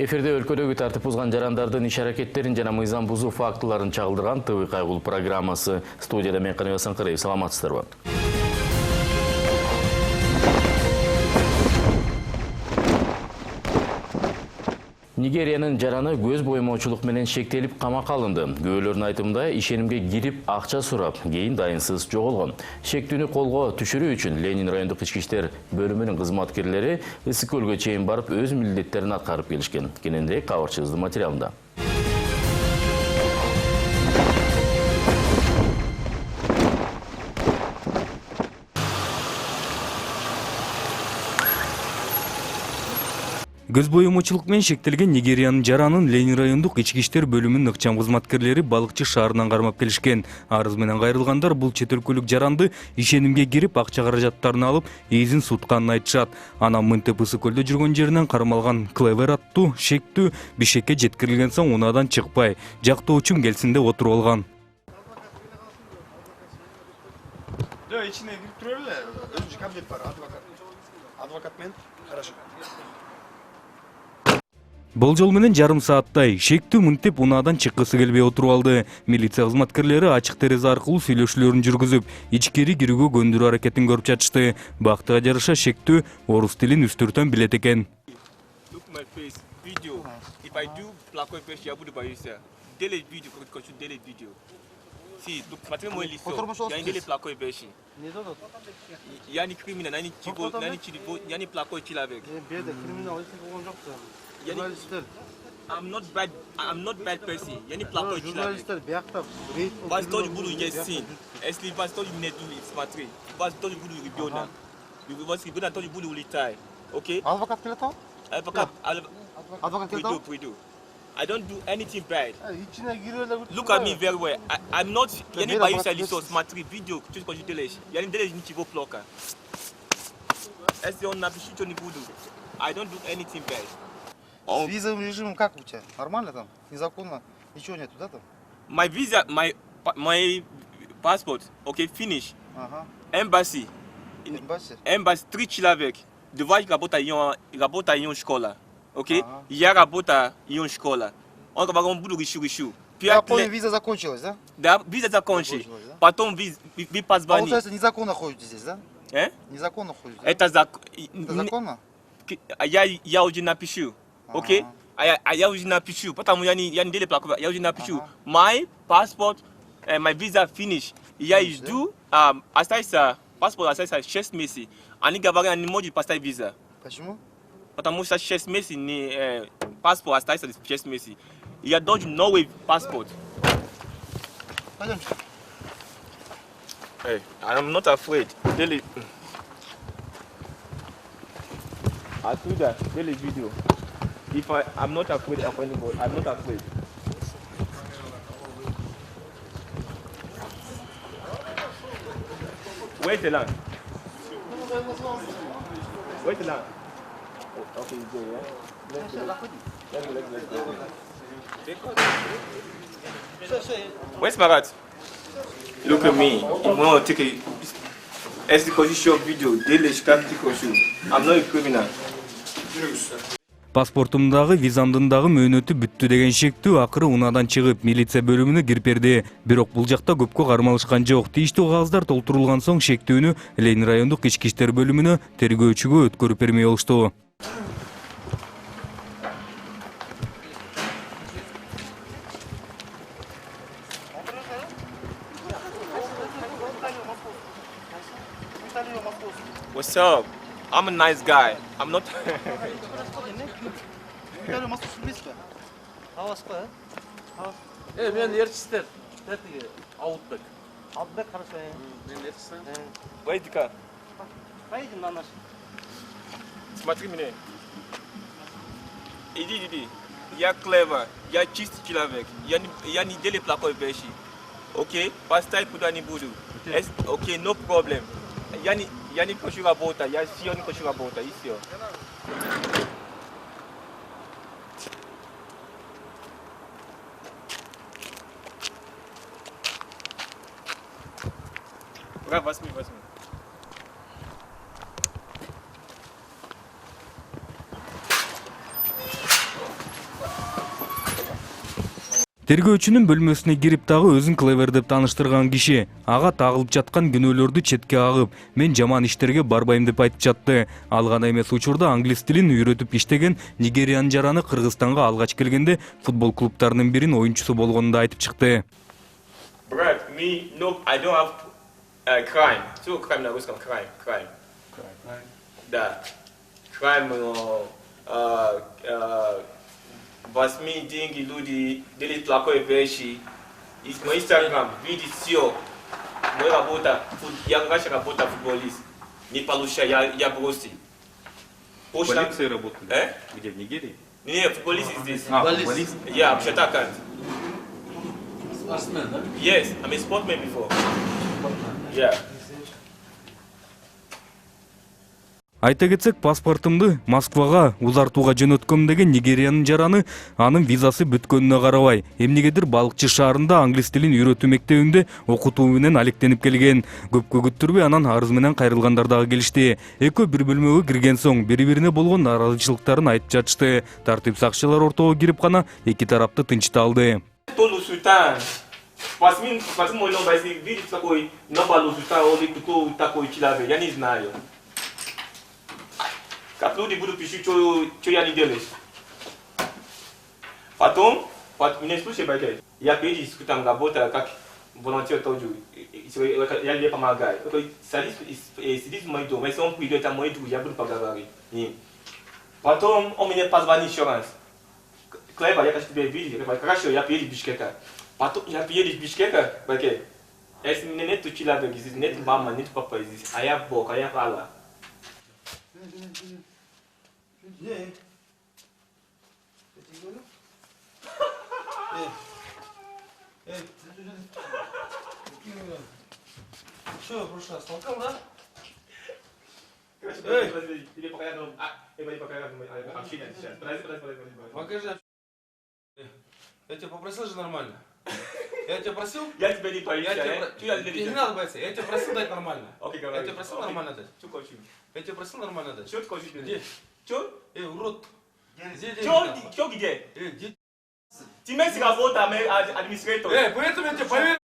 Эфирде өлкөдөгү тартип бузган жарандардын иш аракеттерин жана мыйзам бузуу фактыларын чагылдырган ТВ Кайгул программасы. Студияда мен Каныбек Саңкыраев. Саламатсыздарбы? Нигериянын жараны көз боемоочулук менен шектелип камакка алынды. Күбөлөрдүн айтымында ишенимге кирип акча сурап, кийин дайынсыз жоголгон. Шектүүнү колго түшүрүү үчүн Ленин райондук ички иштер бөлүмүнүн кызматкерлери Ысык көлгө чейин барып өз милдеттерин аткарып келишкен. Кененирээк кабарчыбыздын материалында. Көз боемочулук менен шектелген Нигериянын жаранын Ленин райондук ички иштер бөлүмүнүн ыкчам кызматкерлери балыкчы шаарынан кармап келишкен. Арыз менен кайрылгандар бул чет өлкөлүк жаранды ишенимге кирип акча каражаттарын алып, эзин сутканын айтышат. Анан мынтип Ысык көлдө жүргөн жеринен кармалган Клевер аттуу шектүү Бишкекке жеткирилген соң унаадан чыкпай, жактоочум келсин деп отуруп алган. İçine girip duruyorlar. Önce kabinет var, advokat. Advokat men, хорошо. Болжол менен жарым сааттай шектүү мынтип унаадан чыккысы келбей отуруп алды. Милиция кызматкерлери ачык терезе аркылуу сүйлөшүүлөрүн жүргүзүп, ичкери кирүүгө көндүрүү аракетин көрүп жатышты. Бактыга жараша шектүү орус тилин үстүртөн билет экен. Look my face, video. If I do плохой пеш, я буду боюсь. Delete video, хочу delete video. Si, смотри мой лицо. Я не делаю плохой пеш. Я не криминал, я не плохой человек. I'm not bad person. Я не плохой человек. Вас тоже буду есть. Если вас тоже не буду смотреть, вас тоже буду ребенок. Вас ребенок тоже буду улетать. Окей? Advokat keledi. Advokat приду. I don't do anything bad. İçine giriyorlar. Look at me very well. I'm not. Я не боюсь лицо. Смотри видео, что ты делаешь. Я не делаю ничего плохо. Если он напишет, что не буду. I don't do anything bad. С визовым режимом как у тебя? Нормально там? Незаконно? Ничего нету, да там? My visa, my passport, okay, finish. Ага. Embassy. Embassy, 3 человек. 2 работают в школе. Окей? Я работаю в школе. Он говорит, буду решу. Я понял, виза закончилась, да? Да, виза закончилась. Потом вы позвонили. Получается, незаконно ходите здесь, да? Незаконно ходите. Это законно? Я уже напишу. Окей? Я уже напишу. Потому я не делаю плохого. Я уже напишу. My passport, my visa finish. Я жду, остается паспорт, остается 6 месяцев. Они говорят, не может поставить виза. Почему? Потому что 6 месяцев не паспорт остается 6 месяцев. Я должен новый паспорт. Пойдемте. Hey, I'm not afraid. Delete. Отсюда, delete video. If I'm not afraid of anybody, I'm not afraid. Where's the land? Where's the land? Okay, you go, yeah? Where's Marat? Look at me. You want to take a exposition video, delete capture. I'm not a criminal. Паспортумдагы, визамдын мөөнөтү бүттү деген шектүү акыры унаадан чыгып милиция бөлүмүнө кирип берди. Бирок бул жакта көпкө кармалышкан жок. Тийиштүү кагаздар толтурулган соң шектүүнү Ленин райондук ички иштер бөлүмүнө тергөөчүгө өткөрүп бермей болушту. What's up? I'm a nice guy. I'm not. Ben Erçister. Outback. Outback, хорошо. Ben Erçister. Where's the car? Поедем на наш. Смотри меня. Иди. Я clever. Я чистый человек. Я не делаю плохой вещи. Окей? Поставь куда не буду. Окей, no problem. Я не хочу работать. Я все не хочу работать. И все. Возьми. Тергөөчүнүн бөлмөсүнө кирип дагы өзүн Клевер деп тааныштырган киши ага тагылып жаткан күнөөлөрдү четке агып, мен жаман иштерге барбайм деп айтып жатты. Ал гана эмес, учурда англис тилин үйрөтүп иштеген нигериянын жараны Кыргызстанга алгач келгенде футбол клубтарынын биринин оюнчусу болгонун да айтып чыкты. Brad, me, no, I don't have crime. So crime, na ruskan crime. Да. Crime, basmi dingi ludi dele plako eveshi. Is my Instagram video sio. Moi rabota, я раньше работал футболист. Не получая, я бросил. Полиции работали? Где, в Нигерии? Не, футболист здесь. Футболист? Я вообще так. Спортсмен, да? Yes, I'm a sportman before. Yeah. Айта кетсек, паспортумду Москвага узартууга жөнөткөм деген нигериянын жараны анын визасы бүткөнүнө карабай, эмнегедир Балыкчы шаарында англис тилин үйрөтүү мектебинде окутуу менен алектенип келген. Көпкө күттүрбөй анан арыз менен кайрылгандар дагы келишти. Экөө бир бөлмөгө кирген соң бири-бирине болгон нааразычылыктарын айтып жатышты. Тартип сакчылар ортого кирип гана эки тарапты тынчыта алды. Todo sultan. Pasmi mo não vai ser vídeo такой, não vai sultan ou кто такой человек, я не знаю. Как люди будут писать, что я не делаю. Потом, меня слушай, я перейду, там работаю как волонтер тоже. Я тебе помогаю. Сидит в мой дом, если он придет, это мой друг, я буду поговорить. Потом он мне позвонит еще раз. Клеба, я хочу тебя видеть. Хорошо, я приеду в Бишкека. Потом я приеду в Бишкека, если мне нет человека здесь, нет мама, нет папа здесь, а я Бог, а я Аллах. Что, прошлый раз толкал, да? Тебе пока общение сейчас. Покажи. Я тебя попросил же нормально. Я тебя просил? Я тебя не боюсь. Не надо бояться. Я тебя просил дать нормально. Окей, Я говори. тебя просил нормально дать. Что хочешь? Я тебя просил нормально дать. Что ты хочешь? Где? Что? Урод. Что где? Где? Ты месяц работа, администратор. Поэтому я тебе поверил.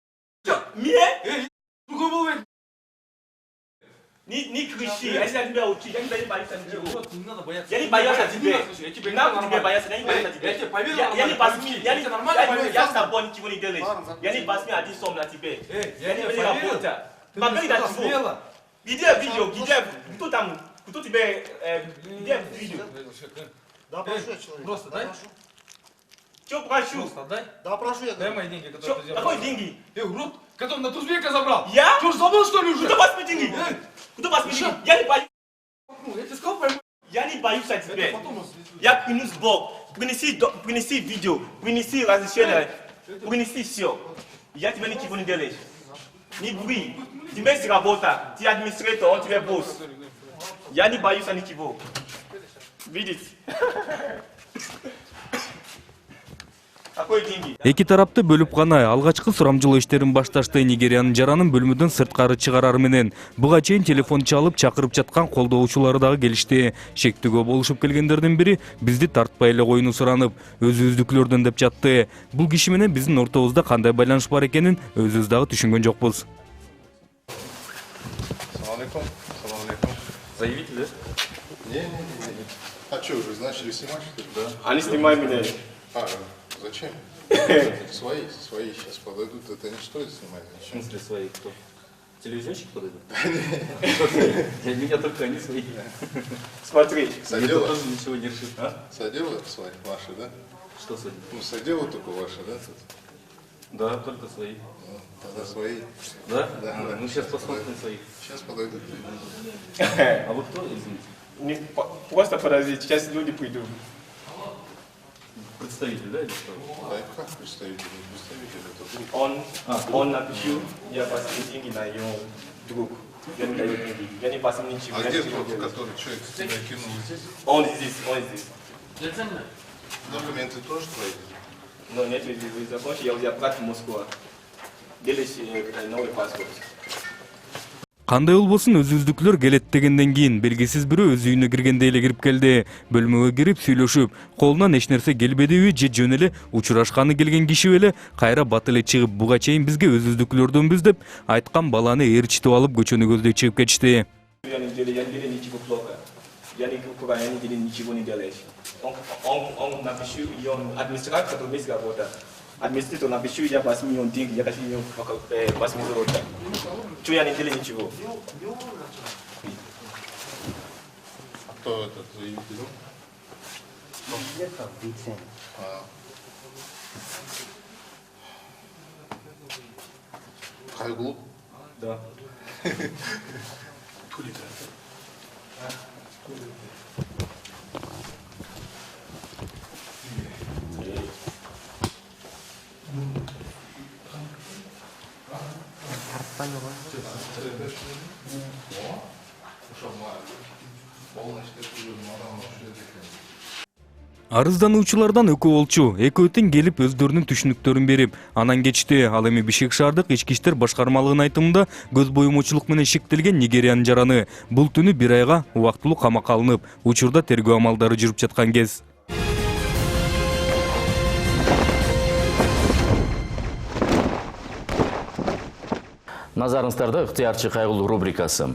Мне? Другой был ведь. Не кричи, а если я тебя учу, я не боюсь ничего. Урод, не надо бояться. Я не боялся тебя. Я тебе Надо тебе бояться, я не боюсь тебя. Я тебе поверил. Я не посмею, я тебе нормально поверил. с тобой ничего не делаешь. Я не посмею один сом на тебе. Я не тебе работаю. поверил. Поговори на смело. Где видео, где, кто там, кто тебе, где видео? Да, прошу я человека. Просто дай. Что прошу? Просто дай. Да, прошу я. Дай мои деньги, которые ты взял. Какой деньги? Урод, который на Тузбека забрал. Я? Что ж, забыл что ли уже? Кто возьми деньги? Кто возьми деньги? Я не боюсь. Я тебе сказал, пойму. Я не боюсь тебя. Это потом. Я клянусь Бог. Принеси видео, принеси разрешение, принеси все. Я тебе ничего не делаешь. Не бри. Ты месяц работа, ты администратор, он тебе босс. Я не боюсь ничего. Видите? Какой деньги? Эки тарапты бөлүп гана алгачкы сурамжылоо иштерин башташты. Нигериянын жаранын бөлмөдөн сырткары чыгарар менен буга чейин телефон чалып чакырып жаткан колдоочулары дагы келишти. Шектүүгө болушуп келгендердин бири бизди тартпай эле коюуну суранып, өзүбүздүкүлөрдөн деп жатты. Бул киши менен биздин ортобузда кандай байланыш бар экенин өзүбүз дагы түшүнгөн жокпуз. Салам алейкум. Салам алейкум. Заявитель, да? Не. А что, уже начали снимать, что ли? Да. Они снимают меня. Зачем? Свои сейчас подойдут, это не стоит снимать. В смысле свои кто? Телевизионщик подойдут? Для меня только они свои. Смотри. Содела? тоже ничего не решит. Содела свои, ваши, да? Что свои? Ну, содела только ваши, да? Тут? Да, только свои. Ну, тогда свои. Да? Да. Ну сейчас посмотрим своих. Сейчас подойдут. А вы кто, извините? Просто подожди, сейчас люди придут. Представитель, да, или что? Да, как представитель? Представитель это друг. Он напишу, я посмотрю деньги на его друг. Я не даю деньги. Я не посмотрю ничего. А где тот, который человек тебя кинул здесь? Он здесь. Документы тоже твои? Но нет, вы закончили, я брат в Москву. Делайте новый паспорт. Кандай болбосун өзүздүклөр келет дегенден кийин белгисиз бирөө өз үйүнө киргендей эле кирип келди. Бөлмөгө кирип сүйлөшүп, колунан эч нерсе келбедиби же жөн эле учурашканы келген киши беле кайра бат эле чыгып буга чейин бизге өзүздүклөрдөнбүз деп айткан баланы ээрчитип алып көчөнү көздөй чыгып кетишти. Ничего не делаешь. Он напишу, и он администратор, который месяц работает. Администратор напишу, я 8 миллионов денег, я хочу 8 миллионов. Что я не делаю ничего? Кто этот заявитель? Кайгулук? Да. Арыздануучулардан экөө болчу. Экөө тең келип өздөрүнүн түшүнүктөрүн берип, анан кетишти. Ал эми Бишкек шаардык ички иштер башкармалыгынын айтымында көз боюмочулук менен шектелген Нигериянын жараны бул түнү 1 айга убактылуу камакка алынып, учурда тергөө амалдары жүрүп жаткан кез. Назарыңыздарда ыктыярчы кайгылуу рубрикасы.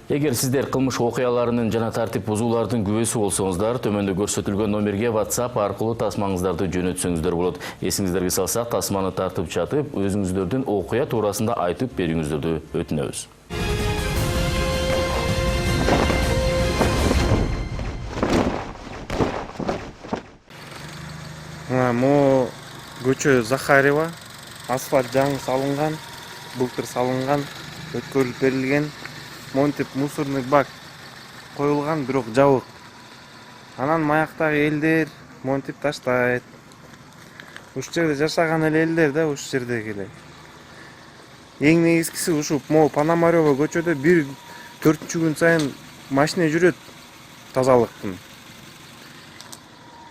Эгер сиздер кылмыш окуяларынын жана тартип бузуулардын күбөсү болсоңуздар, төмөндө көрсөтүлгөн номерге WhatsApp аркылуу тасмаңыздарды жөнөтсөңүздөр болот. Эсиңиздерге салсак, тасманы тартып чатып, өзүңүздөрдүн окуя туурасында айтып берүүңүздөрдү өтүнөбүз. Мо көчө Захарева, асфальт жаңы салынган, былтыр салынган, өткөрүлүп берилген. Монтип мусорный бак коюлган, бирок жабык. Анан маяктагы элдер монтип таштайт. Ушул жерде жашаган элдер да ушул жердеги эле. Эң негизгиси ушу могу Пономарева көчөдө 1-4 күн сайын машина жүрөт тазалыктын.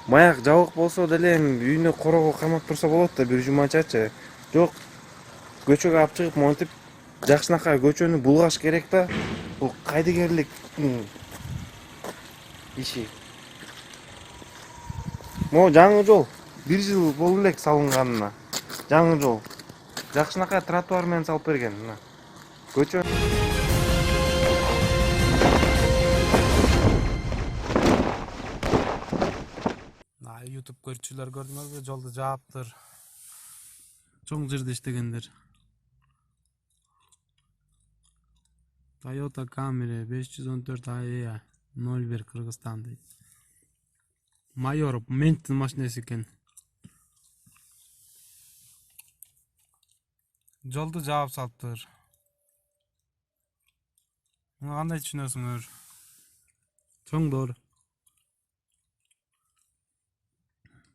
Маяк жабык болсо деле үйүнө корого камап турса болот да, бир жумачачы. Жок, көчөгө алып чыгып монтип жакшынакай көчөнү булгаш керек да. Бул кайдыгерлик иши. Могу жаңы жол 1 жыл болду элек салынганына. Жаңы жол. Жакшынакай тротуар менен салып берген. Көчө YouTube көрчүлөр көрдүңөрбү? Жолду жааптыр. Чоң жерде иштегендер. Toyota Camry 514 AE 01 Кыргызстан дейт. Майор менттин машинеси экен. Жолду жаап салыптыр. Муну кандай түшүнөсүңөр? Чоңдор.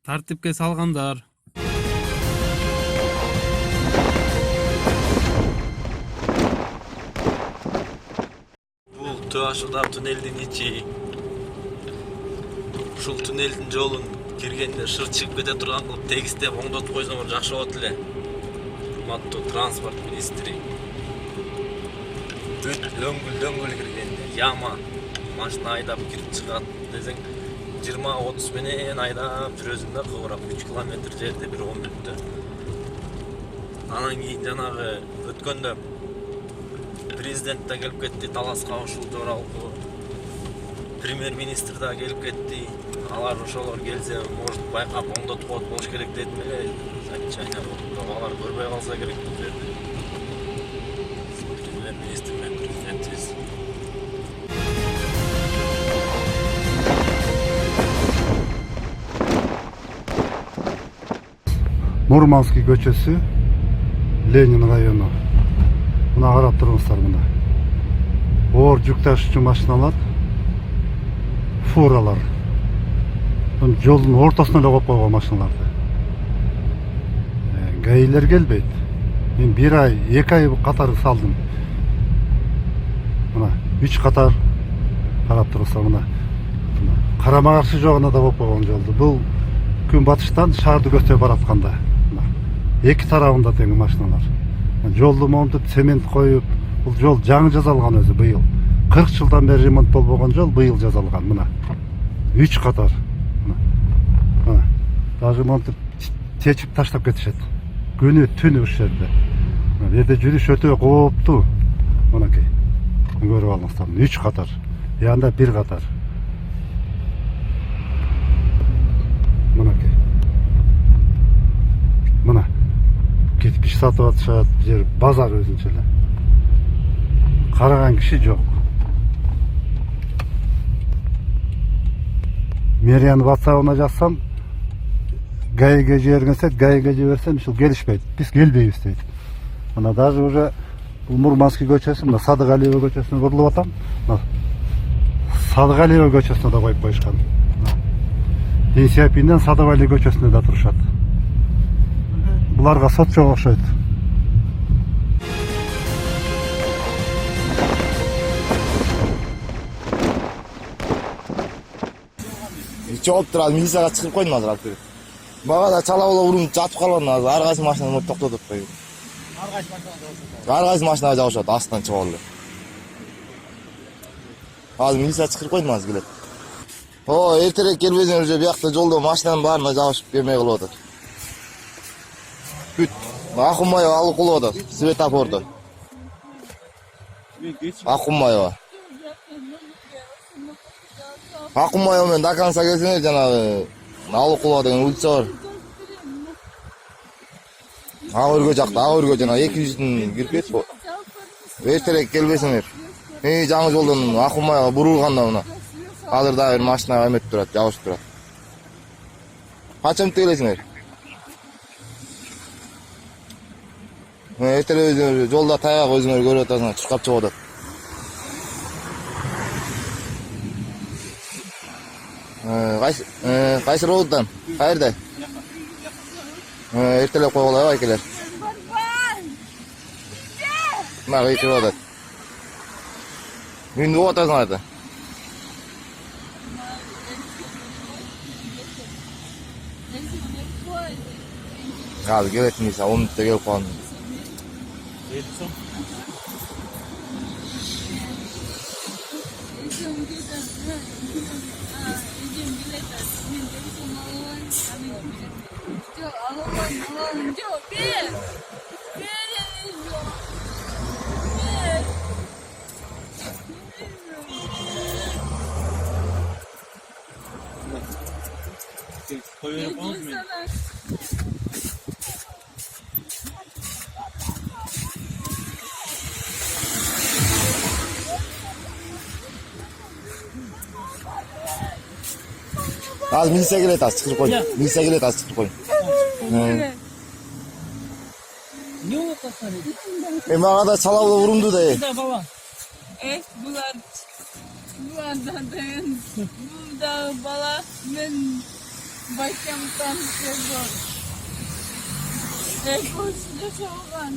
Тартипке салгандар. Ашылдап туннелдин ичи. Ушул туннелдин жолун киргенде шыр чыгып кете турган кылып тегистеп оңдотуп койсоңор жакшы болот эле. Урматтуу транспорт министри. Дөңгүл киргенде яма машина айдап кирип чыгат десең 20-30 менен айдап жүрөсүң да, кыбырап 3 километр жерде 1-10 мүнөттө. Анан кийин жанагы өткөндө президент да келип кетти, таласка ушул тууралуу. Премьер-министр да келип кетти. Алар ошолор келсе, может байкап оңдотуп коет болуш керек дедим эле. Замечание болуп, алар көрбөй калса керек бул жерде. Премьер-министр менен президентибиз. Мурманский көчөсү, Ленин району. Мына карап туруңуздар мына. Оор жүк ташуучу машиналар, фуралар. Жолдун ортосуна эле коюп койгон машиналарды. Гаилер келбейт. Мен 1 ай, 2 ай катары салдым. Мына 3 катар карап турсаң мына. Карама каршы жогуна да болуп койгон жолду. Бул күн батыштан шаарды көтөрүп баратканда. Эки тарабында тең машиналар. Жолду монтуп, цемент коюп, Бул жол жаңы жасалган өзү быйыл. 40 жылдан бери ремонт болбогон жол быйыл жасалган мына. 3 катар. Мына. Даже монтип чечип таштап кетишет. Күнү түнү ушул жерде. Бу жерде жүрүш өтө кооптуу. Мынакей. Көрүп алыңыздар. 3 катар. Янда 1 катар. Мынакей. Мына. Кеткич сатып атышат, жер базар өзүнчө эле. Караган киши жок. Мэриянын WhatsApp-ына жазсам, ГАИге жибергенсек, ГАИге жиберсем, ушул келишпейт. Биз келбейбиз дейт. Мына даже уже бул Мурманский көчөсү, мына Садыгалиева көчөсүнө бурулуп атам. Садыгалиева көчөсүнө да коюп коюшкан. Денисиапинден Садыгали көчөсүнө да турушат. Буларга сот жок окшойт. Жооп турат, милицияга чыгып койдум азыр алып. Бага да чала боло уруп жатып калган азыр. Ар кайсы машинаны токтотуп койду. Ар кайсы машинага жабышат, астынан чыгып алды. Азыр милиция чыгып койдум азыр келет. О, эртерээк келбесең уже биякта жолдо машинанын баарына жабышып бермей калып атат. Бүт. Акумаева алып кылып атат. Светофордо. Акумаева. Акумаева менен до конца келсеңер жанагы Алыкулова деген улица бар. Ак өргө жакта, ак өргө жана 200-дүн кирип кетти. Эртерээк келбесеңер. Жаңы жолдон Акумаева бурулганда мына. Азыр да бир машина эметип турат, жабышып турат. Качан келесиңер? Эртерээк жолда таяк өзүңөр көрүп атасыңар, чуркап чыгып атат. Кайсы рооддан? Каерде? Эртелеп койгула байкелер. Мына кыйкырып атат. Күндү болуп атасыңар да. Азыр келет милиция, 10 мүнөттө келип калган. Азыр милиция келет, азыр чыгып койдум. Милиция келет, азыр чыгып койдум. Ne oldu sana? Мага да чала болуп урунду да. Baba. Bulardan burada bala men başımdan çıkıyor. Koşuda soğugan.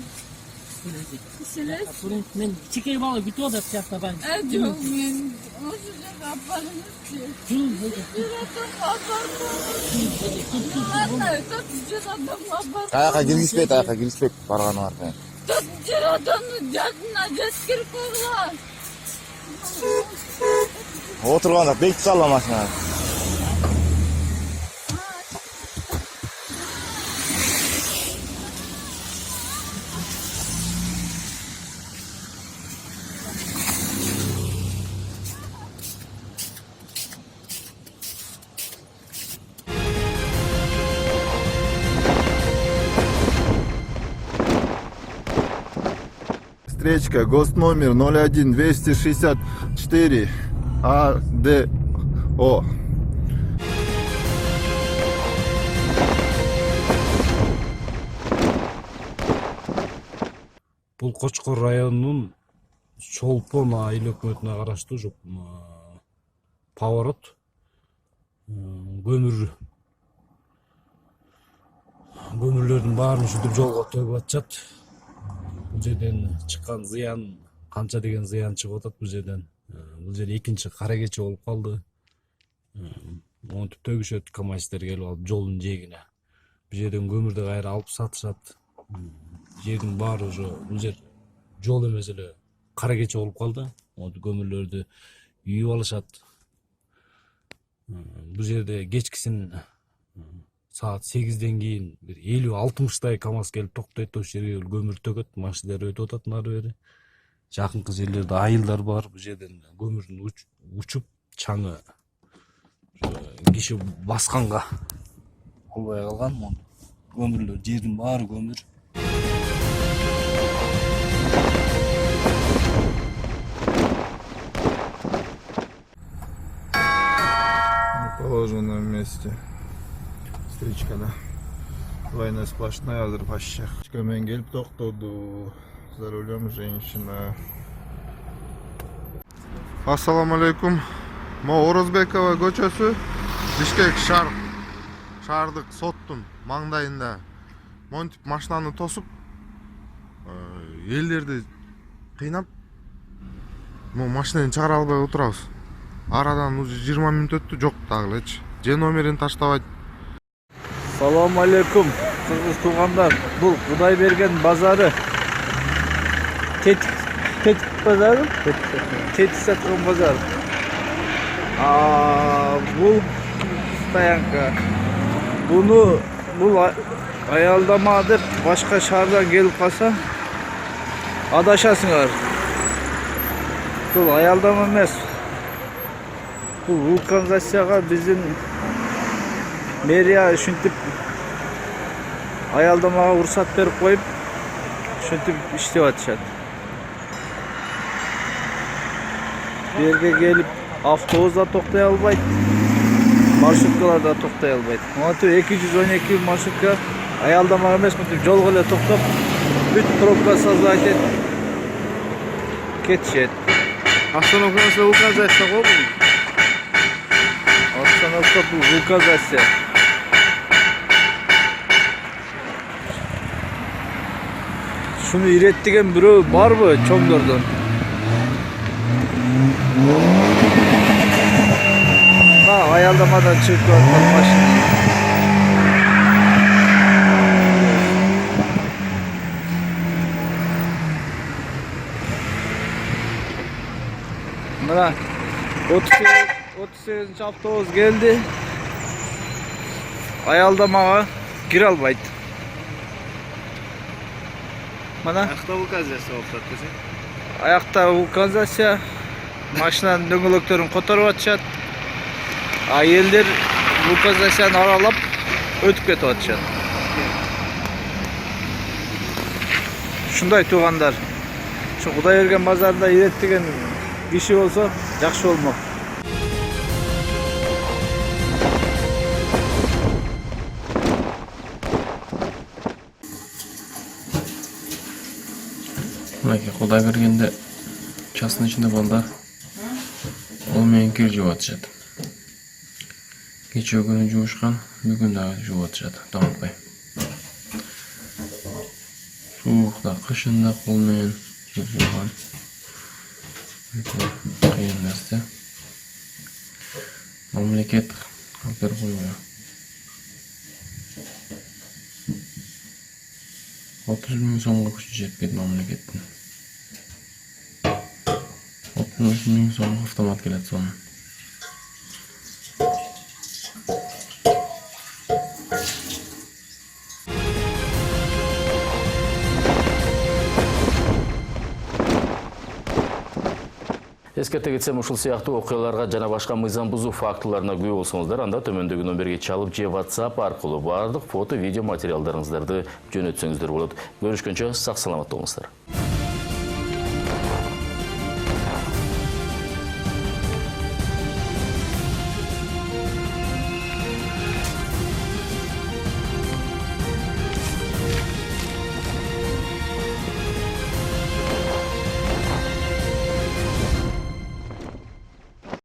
Siles? Men çikel balı bir toda yaptı ben. Çok men o sıcak kapanmış ki. Аяка киргизбейт, аяка киргизбейт барганы бар. Отурганда бекитип салган машина. Встречка, госномер 01264 АДО. Бул Кочкор районунун Чолпон айыл өкмөтүнө караштуу жок поворот көмүрлөрдүн баарын ушинтип жолго төгүп атышат. Бул жерден чыккан зыян канча деген зыян чыгып атат бул жерден. Бул жер экинчи кара кече болуп калды. Монтип төгүшөт, КАМАЗдер келип алып жолдун жээгине. Бул жерден көмүрдү кайра алып сатышат. Жердин баары уже бул жер жол эмес эле кара кече болуп калды. Көмүрлөрдү үйүп алышат. Бул жерде кечкисин саат 8-ден кийин бир 50-60 КАМАЗ келип токтойт, ошол жерге көмүр төгөт, машиналар өтүп атат нары бери. Жакынкы жерлерде айылдар бар, бул жерден көмүрдүн учуп чаңы киши басканга албай калган. Көмүрлөр, жердин баары көмүр. На положенном месте. Встречка, двойной сплошной, азыр пащак. Мен келип токтоду. За рулем женщина. Ассаламу алейкум. Мо Орозбекова көчөсү, Бишкек шаардык соттун маңдайында монтип машинаны тосуп, элдерди кыйнап, машинаны чыгара албай отурабыз. Арадан уже 20 мүнөт өттү, жок дагы элечи. Же номерин таштабайт. Салам алейкум, кыргыз туугандар. Бул Кудай берген базары. Тетик базары? Тетик саткан базар. Бул стоянка. Бул аялдама деп башка шаардан келип калса адашасыңар. Бул аялдама эмес. Бул вулканизацияга биздин мэрия ушинтип аялдамага уруксат берип коюп, ушинтип иштеп атышат. Берге келип автобус да токтой албайт, маршруткалар да токтой албайт. 212 маршрутка аялдамага эмес, мынтип жолго эле токтоп, бүт пробка создавать этип кетишет. Остановкасы вулканизация го бул. Остановка бул вулканизация. Şunu iretigen biri var mı çoğunlardan? Ayaldamadan çıkıyor başına. Bana 38. avtobus geldi. Ayaldamağa gir albaydı. Mana ayakta vulkanizatsiya olub turibdi. Ayakta vulkanizatsiya, mashinanın döngölөктөрүн kotorup atышат. Eller vulkanizatsiyani aralap ötüp ketip atышат. Şunday tuğanlar. Şu Kuday bergen bazarında irettigen kişi olsa жақсы болмок. Kuday bергенде частный içinde балдар ол менен кир жууп атышат. Кечээ күнү жуушкан, бүгүн дагы жууп атышат, дамытпай. Суукта, кышында кол менен жууган. Кыйын нерсе. Мамлекет алып берип койгон. 30 000 сомго күчү жетпейт мамлекеттин. 30 000 сомго автомат келет сонун. Эскерте кетсем, ушул сыяктуу окуяларга жана башка мыйзам бузуу фактыларына күбө болсоңуздар, анда төмөндөгү номерге чалып же WhatsApp аркылуу бардык фото, видео материалдарыңыздарды жөнөтсөңүздөр болот. Көрүшкөнчө сак саламат болуңуздар.